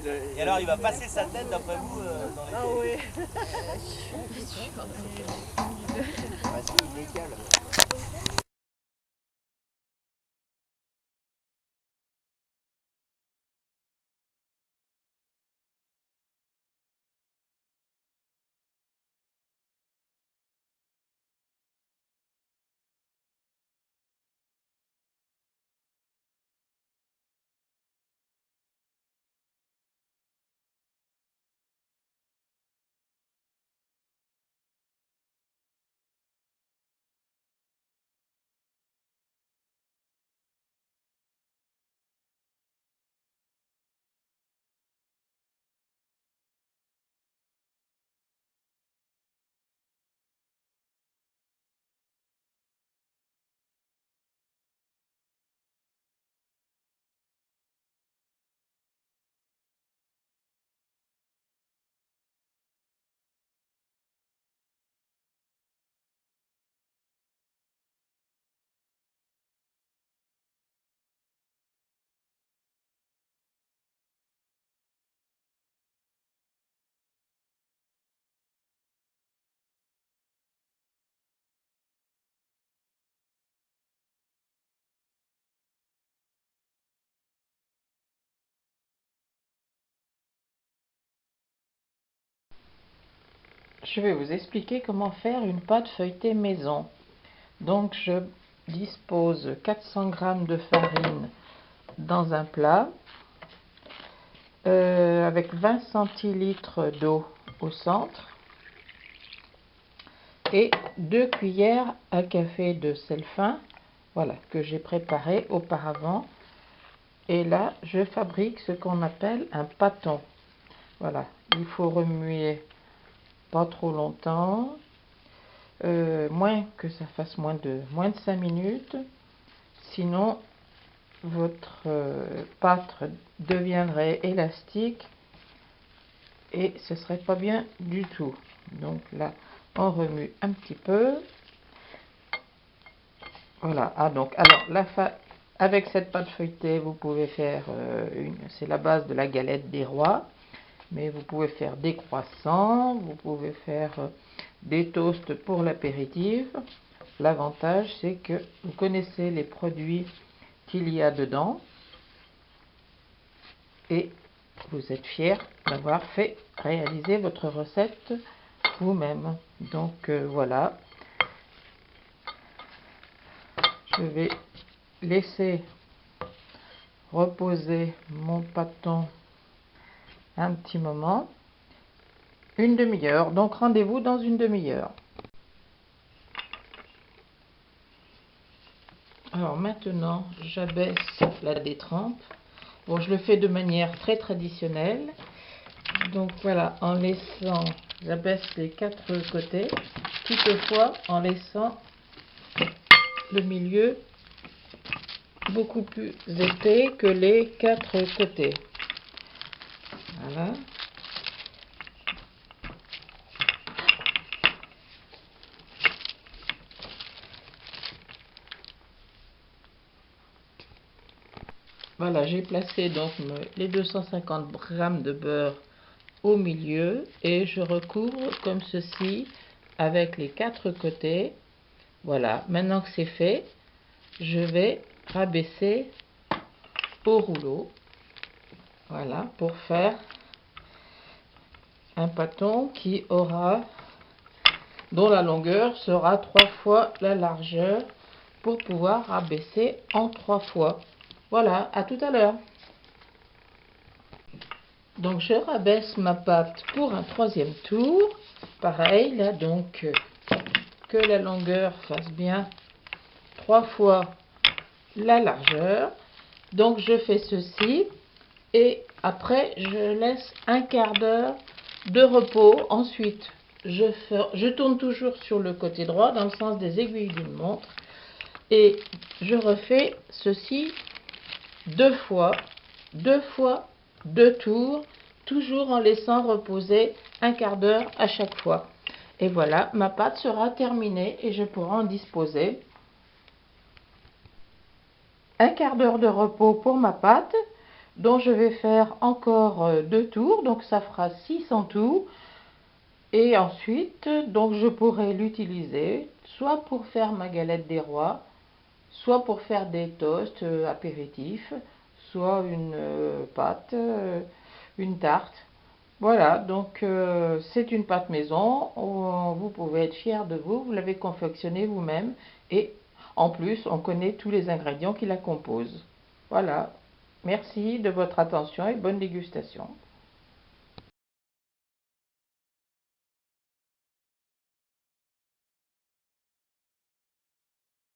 Et alors, il va passer sa tête, d'après vous, dans les... Ah oui. Ah, c'est inégal. Je vais vous expliquer comment faire une pâte feuilletée maison. Donc je dispose 400 g de farine dans un plat avec 20 centilitres d'eau au centre et 2 cuillères à café de sel fin, voilà, que j'ai préparé auparavant. Et là, je fabrique ce qu'on appelle un pâton. Voilà, il faut remuer pas trop longtemps, moins que ça fasse moins de 5 minutes, sinon votre pâte deviendrait élastique et ce serait pas bien du tout. Donc là, on remue un petit peu. Voilà. Ah donc, alors avec cette pâte feuilletée, vous pouvez faire c'est la base de la galette des rois. Mais vous pouvez faire des croissants, vous pouvez faire des toasts pour l'apéritif. L'avantage, c'est que vous connaissez les produits qu'il y a dedans et vous êtes fiers d'avoir fait réaliser votre recette vous-même. Donc voilà, je vais laisser reposer mon pâton un petit moment, une demi-heure. Donc rendez-vous dans une demi-heure. Alors maintenant, j'abaisse la détrempe. Bon, je le fais de manière très traditionnelle. Donc voilà, en laissant, j'abaisse les 4 côtés, toutefois en laissant le milieu beaucoup plus épais que les 4 côtés. Voilà. Voilà, j'ai placé donc les 250 g de beurre au milieu et je recouvre comme ceci avec les 4 côtés. Voilà, maintenant que c'est fait, je vais rabaisser au rouleau. Voilà, pour faire un pâton dont la longueur sera 3 fois la largeur pour pouvoir rabaisser en 3 fois. Voilà, à tout à l'heure. Donc je rabaisse ma pâte pour un 3e tour. Pareil, là donc que la longueur fasse bien 3 fois la largeur. Donc je fais ceci et après je laisse un quart d'heure de repos. Ensuite je tourne toujours sur le côté droit dans le sens des aiguilles d'une montre et je refais ceci 2 fois, 2 tours, toujours en laissant reposer un quart d'heure à chaque fois. Et voilà, ma pâte sera terminée et je pourrai en disposer. Un quart d'heure de repos pour ma pâte. dont je vais faire encore 2 tours, donc ça fera 6 en tout. Et ensuite, donc je pourrai l'utiliser soit pour faire ma galette des rois, soit pour faire des toasts apéritifs, soit une pâte, une tarte. Voilà, donc c'est une pâte maison, vous pouvez être fier de vous, vous l'avez confectionnée vous-même et en plus on connaît tous les ingrédients qui la composent. Voilà, merci de votre attention et bonne dégustation.